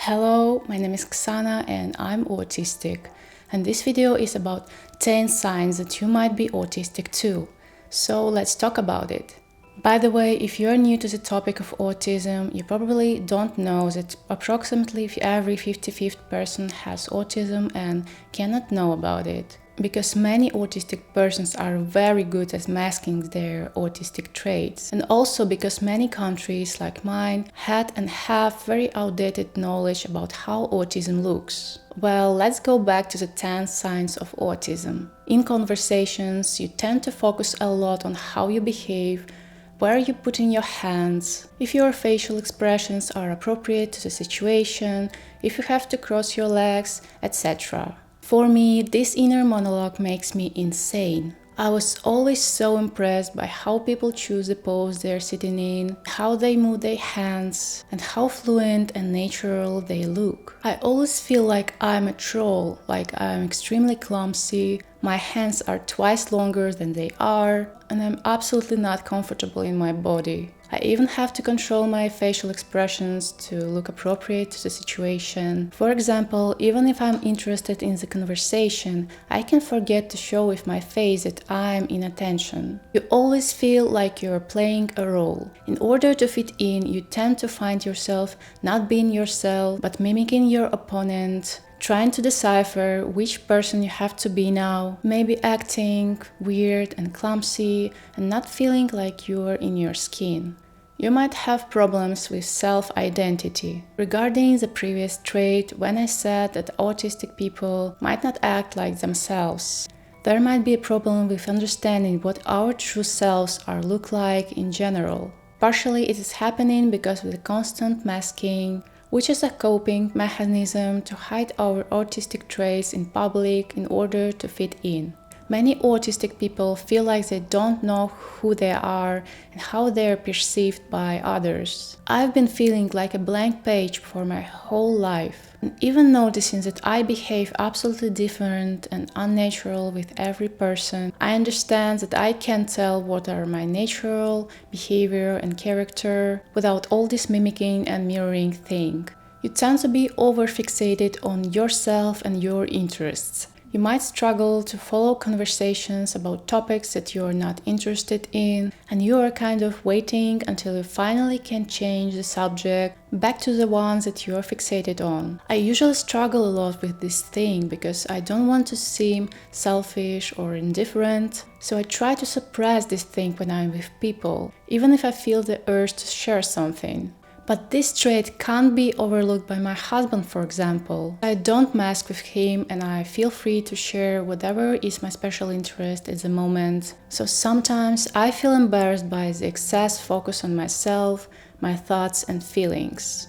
Hello, my name is Xana and I'm autistic, and this video is about 10 signs that you might be autistic too. So let's talk about it. By the way, if you're new to the topic of autism, you probably don't know that approximately every 55th person has autism and cannot know about it. Because many autistic persons are very good at masking their autistic traits, and also because many countries like mine had and have very outdated knowledge about how autism looks. Well, let's go back to the 10 signs of autism. In conversations, you tend to focus a lot on how you behave, where you put in your hands, if your facial expressions are appropriate to the situation, if you have to cross your legs, etc. For me, this inner monologue makes me insane. I was always so impressed by how people choose the pose they're sitting in, how they move their hands, and how fluent and natural they look. I always feel like I'm a troll, like I'm extremely clumsy, my hands are twice longer than they are, and I'm absolutely not comfortable in my body. I even have to control my facial expressions to look appropriate to the situation. For example, even if I'm interested in the conversation, I can forget to show with my face that I'm in attention. You always feel like you're playing a role. In order to fit in, you tend to find yourself not being yourself, but mimicking your opponent, trying to decipher which person you have to be now, maybe acting weird and clumsy and not feeling like you're in your skin. You might have problems with self-identity. Regarding the previous trait, when I said that autistic people might not act like themselves, there might be a problem with understanding what our true selves look like in general. Partially it is happening because of the constant masking, which is a coping mechanism to hide our autistic traits in public in order to fit in. Many autistic people feel like they don't know who they are and how they are perceived by others. I've been feeling like a blank page for my whole life, and even noticing that I behave absolutely different and unnatural with every person, I understand that I can tell what are my natural behavior and character without all this mimicking and mirroring thing. You tend to be over-fixated on yourself and your interests. You might struggle to follow conversations about topics that you're not interested in, and you are kind of waiting until you finally can change the subject back to the ones that you're fixated on. I usually struggle a lot with this thing because I don't want to seem selfish or indifferent, so I try to suppress this thing when I'm with people, even if I feel the urge to share something. But this trait can't be overlooked by my husband, for example. I don't mask with him and I feel free to share whatever is my special interest at the moment. So sometimes I feel embarrassed by the excess focus on myself, my thoughts and feelings.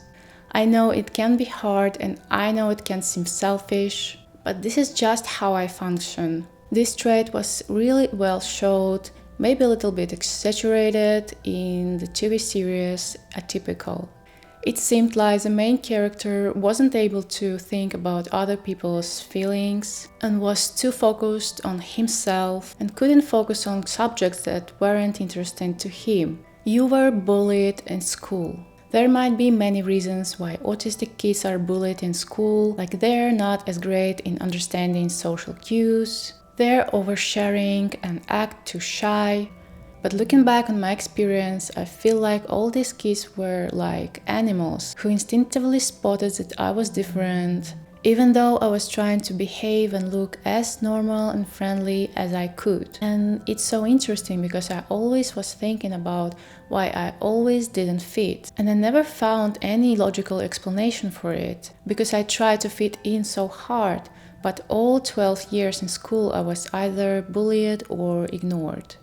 I know it can be hard and I know it can seem selfish, but this is just how I function. This trait was really well showed, maybe a little bit exaggerated, in the TV series Atypical. It seemed like the main character wasn't able to think about other people's feelings and was too focused on himself and couldn't focus on subjects that weren't interesting to him. You were bullied in school. There might be many reasons why autistic kids are bullied in school, like they're not as great in understanding social cues, they're oversharing and act too shy. But looking back on my experience, I feel like all these kids were like animals who instinctively spotted that I was different, even though I was trying to behave and look as normal and friendly as I could. And it's so interesting because I always was thinking about why I always didn't fit. And I never found any logical explanation for it, because I tried to fit in so hard. But all 12 years in school I was either bullied or ignored.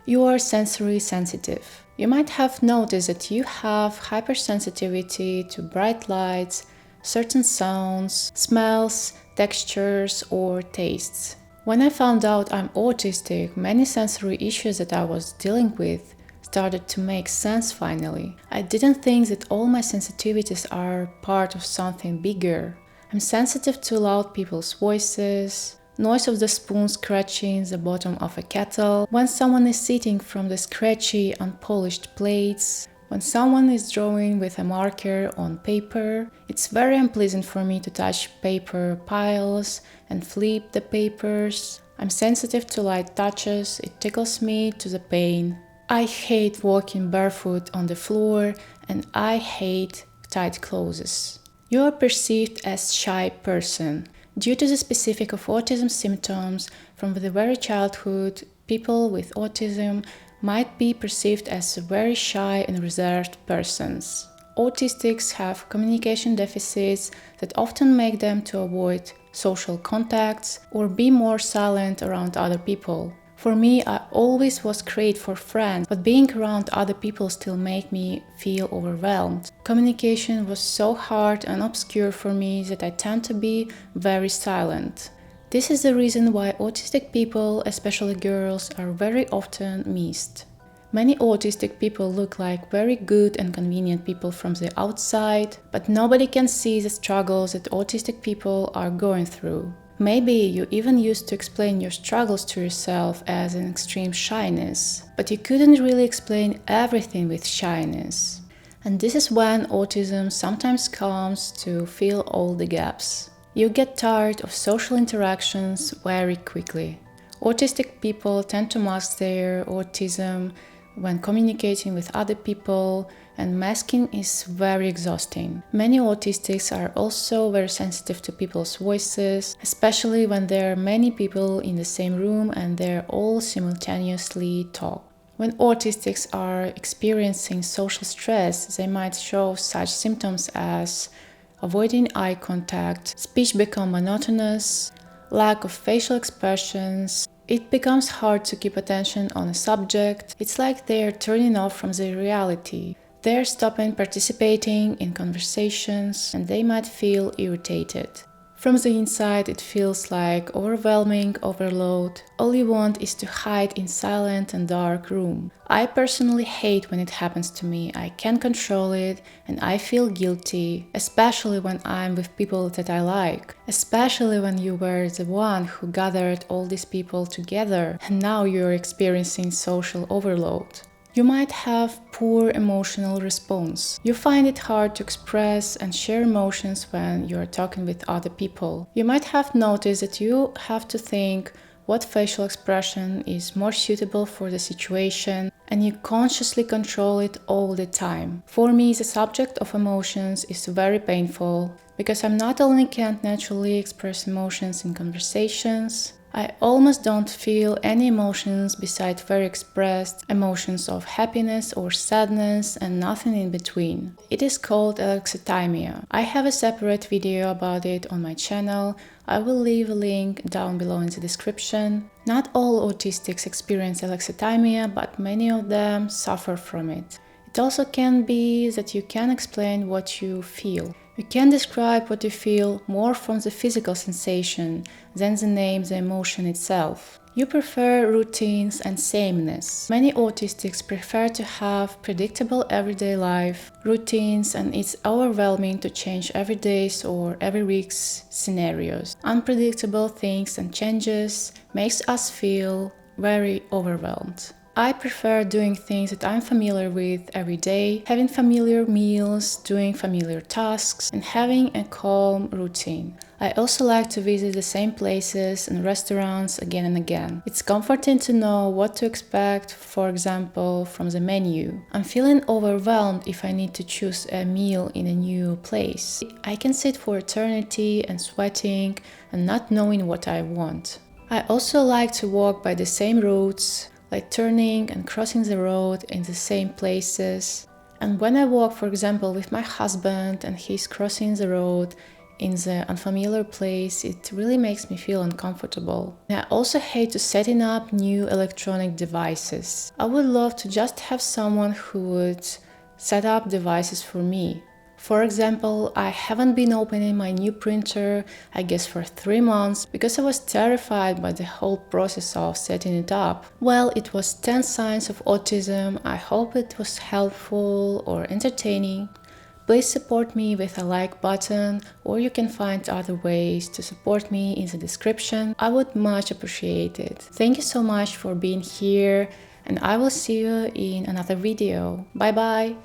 You are sensory sensitive. You might have noticed that you have hypersensitivity to bright lights, certain sounds, smells, textures, or tastes. When I found out I'm autistic, many sensory issues that I was dealing with started to make sense finally. I didn't think that all my sensitivities are part of something bigger. I'm sensitive to loud people's voices, noise of the spoon scratching the bottom of a kettle, when someone is eating from the scratchy, unpolished plates, When someone is drawing with a marker on paper, it's very unpleasant for me to touch paper piles and flip the papers. I'm sensitive to light touches, it tickles me to the pain. I hate walking barefoot on the floor and I hate tight clothes. You are perceived as shy person. Due to the specific of autism symptoms from the very childhood, people with autism might be perceived as very shy and reserved persons. Autistics have communication deficits that often make them to avoid social contacts or be more silent around other people. For me, I always was great for friends, but being around other people still made me feel overwhelmed. Communication was so hard and obscure for me that I tend to be very silent. This is the reason why autistic people, especially girls, are very often missed. Many autistic people look like very good and convenient people from the outside, but nobody can see the struggles that autistic people are going through. Maybe you even used to explain your struggles to yourself as an extreme shyness, but you couldn't really explain everything with shyness. And this is when autism sometimes comes to fill all the gaps. You get tired of social interactions very quickly. Autistic people tend to mask their autism when communicating with other people, and masking is very exhausting. Many autistics are also very sensitive to people's voices, especially when there are many people in the same room and they're all simultaneously talk. When autistics are experiencing social stress, they might show such symptoms as avoiding eye contact, speech become monotonous, lack of facial expressions. It becomes hard to keep attention on a subject. It's like they're turning off from the reality. They're stopping participating in conversations and they might feel irritated. From the inside, it feels like overwhelming overload. All you want is to hide in silent and dark room. I personally hate when it happens to me. I can't control it and I feel guilty, especially when I'm with people that I like. Especially when you were the one who gathered all these people together and now you're experiencing social overload. You might have poor emotional response. You find it hard to express and share emotions when you're talking with other people. You might have noticed that you have to think what facial expression is more suitable for the situation, and you consciously control it all the time. For me, the subject of emotions is very painful because I not only can't naturally express emotions in conversations, I almost don't feel any emotions besides very expressed emotions of happiness or sadness and nothing in between. It is called alexithymia. I have a separate video about it on my channel. I will leave a link down below in the description. Not all autistics experience alexithymia, but many of them suffer from it. It also can be that you can explain what you feel. You can describe what you feel more from the physical sensation than the name, the emotion itself. You prefer routines and sameness. Many autistics prefer to have predictable everyday life routines, and it's overwhelming to change every day's or every week's scenarios. Unpredictable things and changes makes us feel very overwhelmed. I prefer doing things that I'm familiar with every day, having familiar meals, doing familiar tasks, and having a calm routine. I also like to visit the same places and restaurants again and again. It's comforting to know what to expect, for example, from the menu. I'm feeling overwhelmed if I need to choose a meal in a new place. I can sit for eternity and sweating and not knowing what I want. I also like to walk by the same routes, like turning and crossing the road in the same places. And when I walk, for example, with my husband and he's crossing the road in the unfamiliar place, it really makes me feel uncomfortable. And I also hate to setting up new electronic devices. I would love to just have someone who would set up devices for me. For example, I haven't been opening my new printer, I guess for 3 months, because I was terrified by the whole process of setting it up. Well, it was 10 signs of autism. I hope it was helpful or entertaining. Please support me with a like button, or you can find other ways to support me in the description. I would much appreciate it. Thank you so much for being here, and I will see you in another video. Bye bye!